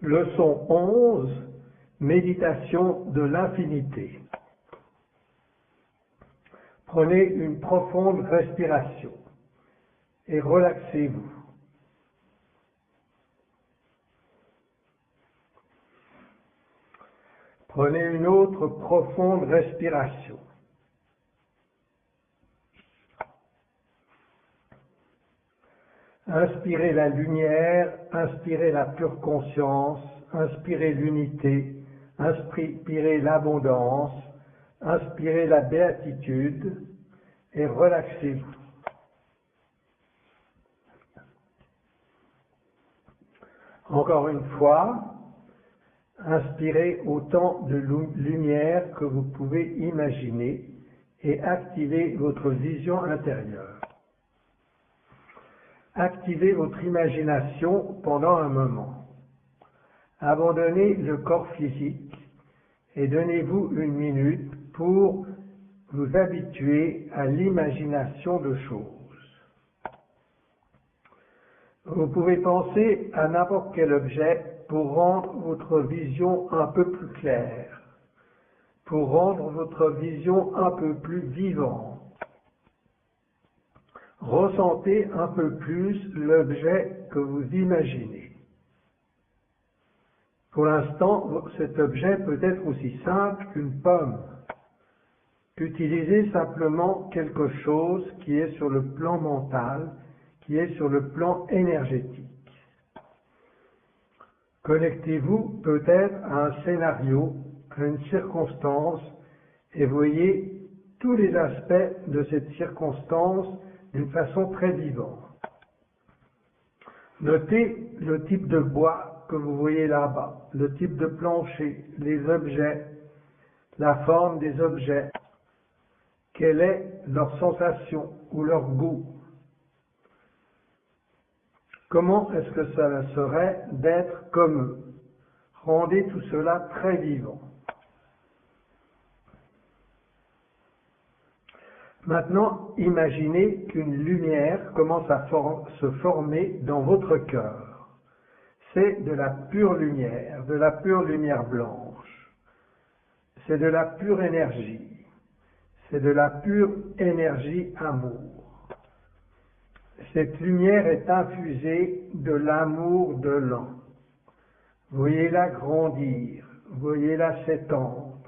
Leçon 11, méditation de l'infinité. Prenez une profonde respiration et relaxez-vous. Prenez une autre profonde respiration. Inspirez la lumière, inspirez la pure conscience, inspirez l'unité, inspirez l'abondance, inspirez la béatitude et relaxez-vous. Encore une fois, inspirez autant de lumière que vous pouvez imaginer et activez votre vision intérieure. Activez votre imagination pendant un moment. Abandonnez le corps physique et donnez-vous une minute pour vous habituer à l'imagination de choses. Vous pouvez penser à n'importe quel objet pour rendre votre vision un peu plus claire, pour rendre votre vision un peu plus vivante. Ressentez un peu plus l'objet que vous imaginez. Pour l'instant, cet objet peut être aussi simple qu'une pomme. Utilisez simplement quelque chose qui est sur le plan mental, qui est sur le plan énergétique. Connectez-vous peut-être à un scénario, à une circonstance, et voyez tous les aspects de cette circonstance d'une façon très vivante. Notez le type de bois que vous voyez là-bas, le type de plancher, les objets, la forme des objets, quelle est leur sensation ou leur goût. Comment est-ce que cela serait d'être comme eux? Rendez tout cela très vivant. Maintenant, imaginez qu'une lumière commence à se former dans votre cœur. C'est de la pure lumière blanche. C'est de la pure énergie. C'est de la pure énergie amour. Cette lumière est infusée de l'amour de l'an. Voyez-la grandir, voyez-la s'étendre,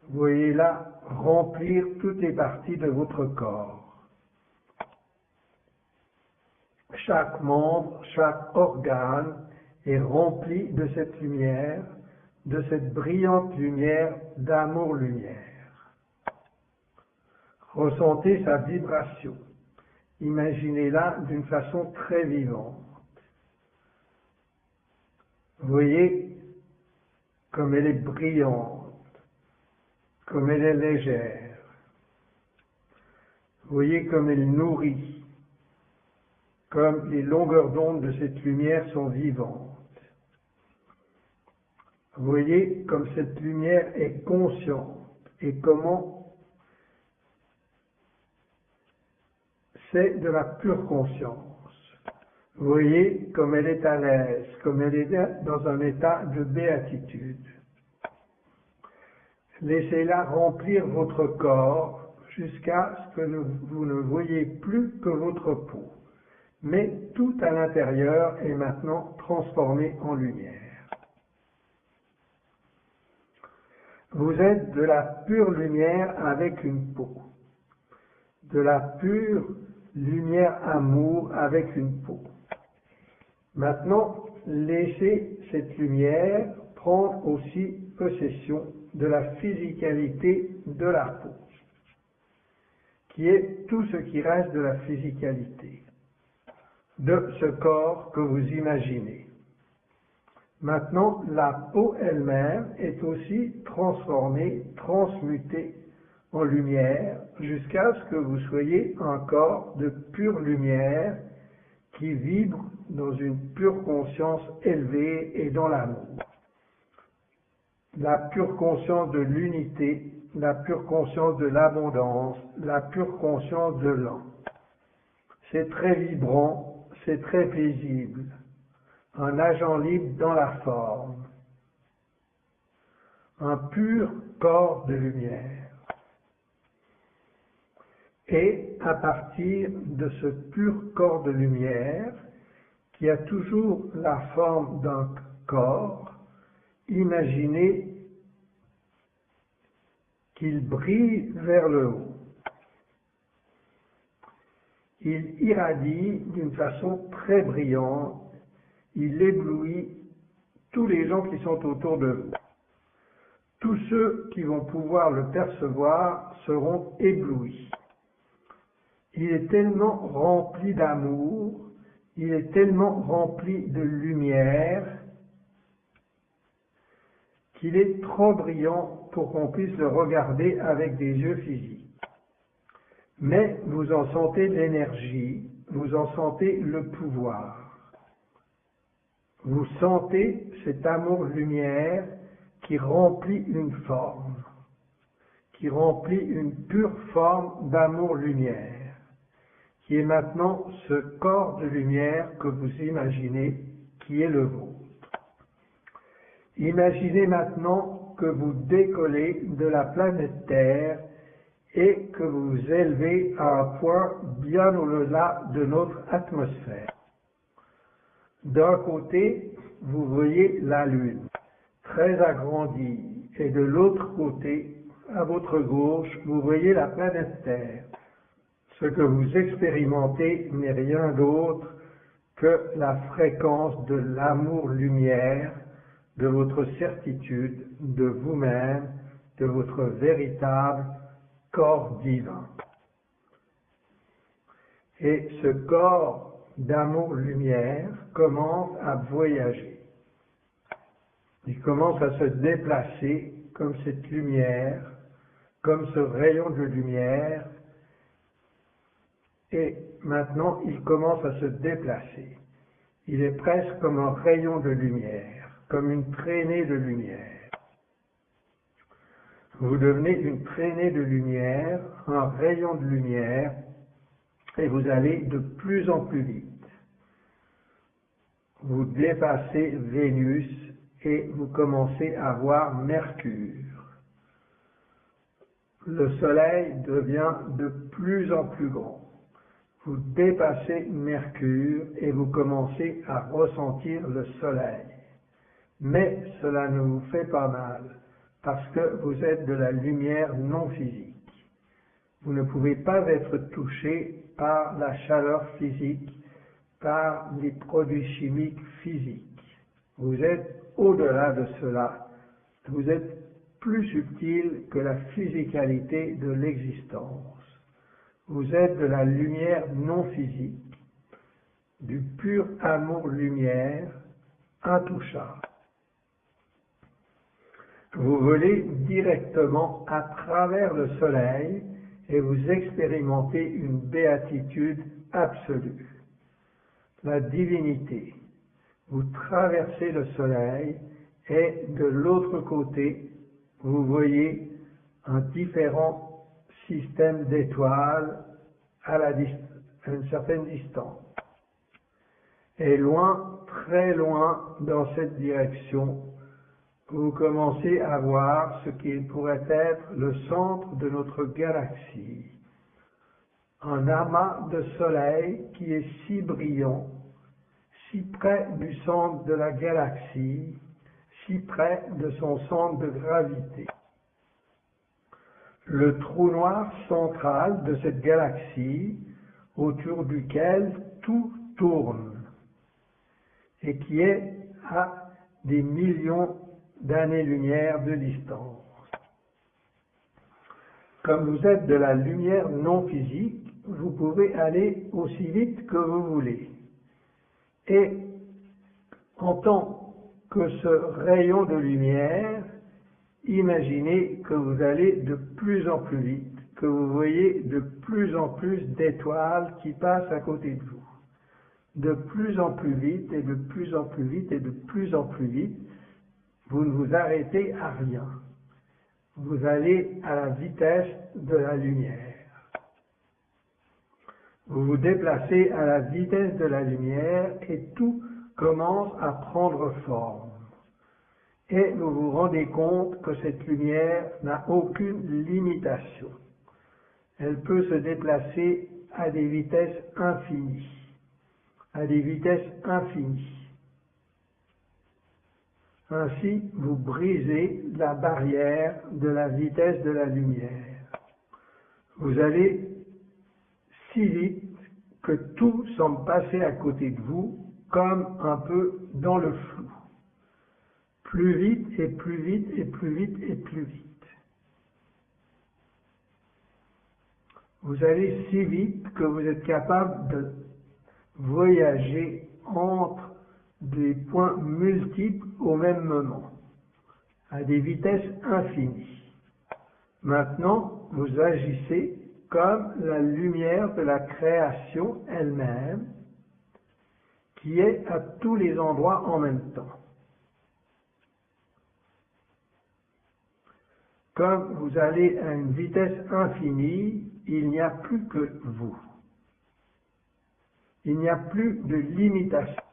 voyez-la remplir toutes les parties de votre corps. Chaque membre, chaque organe est rempli de cette lumière, de cette brillante lumière d'amour-lumière. Ressentez sa vibration. Imaginez-la d'une façon très vivante. Voyez comme elle est brillante, comme elle est légère. Voyez comme elle nourrit, comme les longueurs d'onde de cette lumière sont vivantes. Voyez comme cette lumière est consciente et comment c'est de la pure conscience. Voyez comme elle est à l'aise, comme elle est dans un état de béatitude. Laissez-la remplir votre corps jusqu'à ce que vous ne voyez plus que votre peau. Mais tout à l'intérieur est maintenant transformé en lumière. Vous êtes de la pure lumière avec une peau. De la pure lumière amour avec une peau. Maintenant, laissez cette lumière prendre aussi possession de la physicalité de la peau, qui est tout ce qui reste de la physicalité, de ce corps que vous imaginez. Maintenant, la peau elle-même est aussi transformée, transmutée en lumière, jusqu'à ce que vous soyez un corps de pure lumière qui vibre dans une pure conscience élevée et dans l'amour. La pure conscience de l'unité, la pure conscience de l'abondance, la pure conscience de l'an. C'est très vibrant, c'est très paisible. un agent libre dans la forme, un pur corps de lumière. Et à partir de ce pur corps de lumière, qui a toujours la forme d'un corps, imaginez qu'il brille vers le haut. Il irradie d'une façon très brillante, il éblouit tous les gens qui sont autour de vous. Tous ceux qui vont pouvoir le percevoir seront éblouis. Il est tellement rempli d'amour, il est tellement rempli de lumière, qu'il est trop brillant pour qu'on puisse le regarder avec des yeux physiques. Mais vous en sentez l'énergie, vous en sentez le pouvoir. Vous sentez cet amour-lumière qui remplit une forme, qui remplit une pure forme d'amour-lumière, qui est maintenant ce corps de lumière que vous imaginez qui est le vôtre. Imaginez maintenant que vous décollez de la planète Terre et que vous vous élevez à un point bien au-delà de notre atmosphère. D'un côté, vous voyez la Lune, très agrandie, et de l'autre côté, à votre gauche, vous voyez la planète Terre. Ce que vous expérimentez n'est rien d'autre que la fréquence de l'amour-lumière, de votre certitude, de vous-même, de votre véritable corps divin. Et ce corps d'amour-lumière commence à voyager. Il commence à se déplacer comme cette lumière, comme ce rayon de lumière, et maintenant il commence à se déplacer. Il est presque comme un rayon de lumière, comme une traînée de lumière. Vous devenez une traînée de lumière, un rayon de lumière, et vous allez de plus en plus vite. Vous dépassez Vénus et vous commencez à voir Mercure. Le Soleil devient de plus en plus grand. Vous dépassez Mercure et vous commencez à ressentir le Soleil. Mais cela ne vous fait pas mal, parce que vous êtes de la lumière non physique. Vous ne pouvez pas être touché par la chaleur physique, par les produits chimiques physiques. Vous êtes au-delà de cela. Vous êtes plus subtil que la physicalité de l'existence. Vous êtes de la lumière non physique, du pur amour-lumière, intouchable. Vous volez directement à travers le soleil et vous expérimentez une béatitude absolue. La divinité. Vous traversez le soleil et de l'autre côté, vous voyez un différent système d'étoiles à une certaine distance. Et loin, très loin dans cette direction, vous commencez à voir ce qui pourrait être le centre de notre galaxie. Un amas de soleil qui est si brillant, si près du centre de la galaxie, si près de son centre de gravité. Le trou noir central de cette galaxie, autour duquel tout tourne, et qui est à des millions d'années-lumière de distance. Comme vous êtes de la lumière non physique, vous pouvez aller aussi vite que vous voulez. Et en tant que ce rayon de lumière, imaginez que vous allez de plus en plus vite, que vous voyez de plus en plus d'étoiles qui passent à côté de vous. De plus en plus vite et de plus en plus vite et de plus en plus vite, vous ne vous arrêtez à rien. Vous allez à la vitesse de la lumière. Vous vous déplacez à la vitesse de la lumière et tout commence à prendre forme. Et vous vous rendez compte que cette lumière n'a aucune limitation. Elle peut se déplacer à des vitesses infinies. À des vitesses infinies. Ainsi, vous brisez la barrière de la vitesse de la lumière. Vous allez si vite que tout semble passer à côté de vous, comme un peu dans le flou. Plus vite et plus vite et plus vite et plus vite. Vous allez si vite que vous êtes capable de voyager entre des points multiples au même moment, à des vitesses infinies. Maintenant, vous agissez comme la lumière de la création elle-même, qui est à tous les endroits en même temps. Comme vous allez à une vitesse infinie, il n'y a plus que vous. Il n'y a plus de limitation.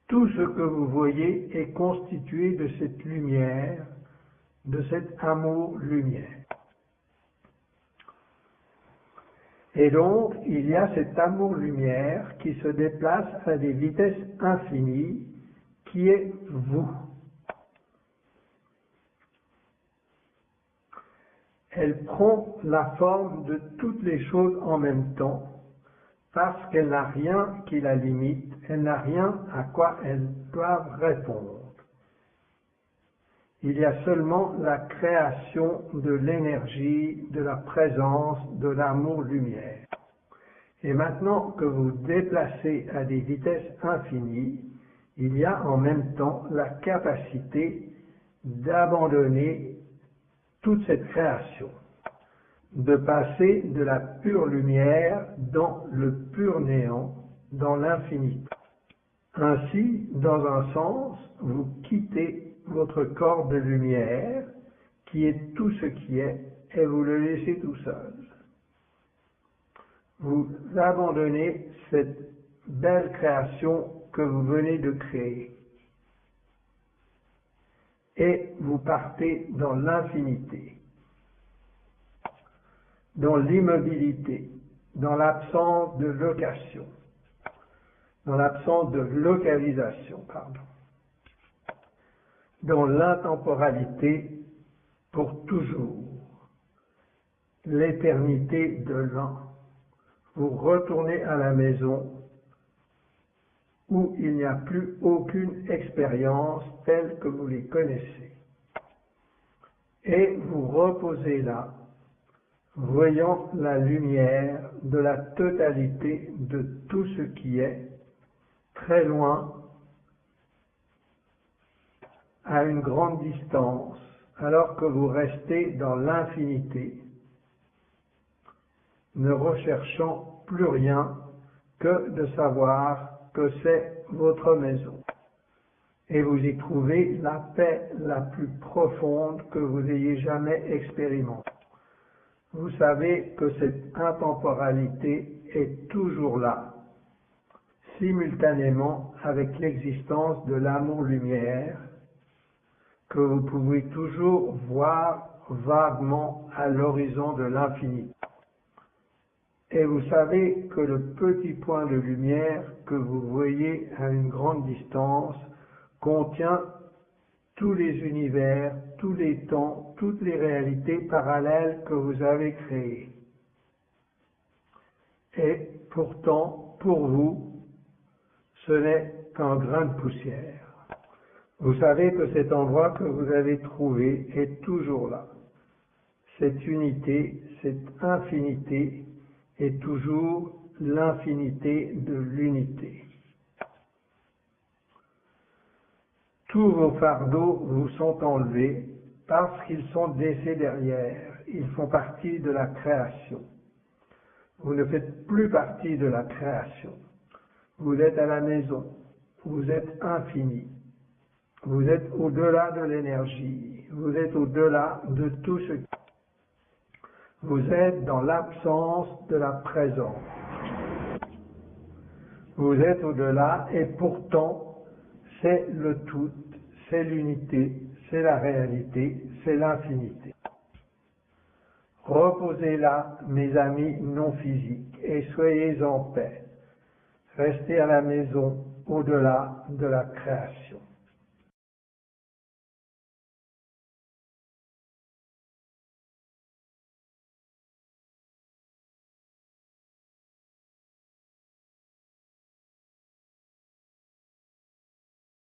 Tout ce que vous voyez est constitué de cette lumière, de cet amour-lumière. Et donc, il y a cet amour-lumière qui se déplace à des vitesses infinies, qui est vous. Elle prend la forme de toutes les choses en même temps, parce qu'elle n'a rien qui la limite, elle n'a rien à quoi elle doit répondre. Il y a seulement la création de l'énergie, de la présence, de l'amour-lumière. Et maintenant que vous déplacez à des vitesses infinies, il y a en même temps la capacité d'abandonner toute cette création, de passer de la pure lumière dans le pur néant, dans l'infini. Ainsi, dans un sens, vous quittez votre corps de lumière, qui est tout ce qui est, et vous le laissez tout seul. Vous abandonnez cette belle création que vous venez de créer. Et vous partez dans l'infinité, dans l'immobilité, dans l'absence de location, dans l'absence de localisation, dans l'intemporalité pour toujours, l'éternité de l'an. Vous retournez à la maison où il n'y a plus aucune expérience telle que vous les connaissez. Et vous reposez là, voyant la lumière de la totalité de tout ce qui est, très loin, à une grande distance, alors que vous restez dans l'infinité, ne recherchant plus rien que de savoir que c'est votre maison. Et vous y trouvez la paix la plus profonde que vous ayez jamais expérimentée. Vous savez que cette intemporalité est toujours là, simultanément avec l'existence de l'amour-lumière, que vous pouvez toujours voir vaguement à l'horizon de l'infini. Et vous savez que le petit point de lumière que vous voyez à une grande distance contient tous les univers, tous les temps, toutes les réalités parallèles que vous avez créées. Et pourtant, pour vous, ce n'est qu'un grain de poussière. Vous savez que cet endroit que vous avez trouvé est toujours là. Cette unité, cette infinité est toujours l'infinité de l'unité. Tous vos fardeaux vous sont enlevés parce qu'ils sont laissés derrière. Ils font partie de la création. Vous ne faites plus partie de la création. Vous êtes à la maison. Vous êtes infini. Vous êtes au-delà de l'énergie. Vous êtes au-delà de tout ce qui... Vous êtes dans l'absence de la présence. Vous êtes au-delà et pourtant c'est le tout, c'est l'unité, c'est la réalité, c'est l'infinité. Reposez là, mes amis non physiques, et soyez en paix. Restez à la maison au-delà de la création.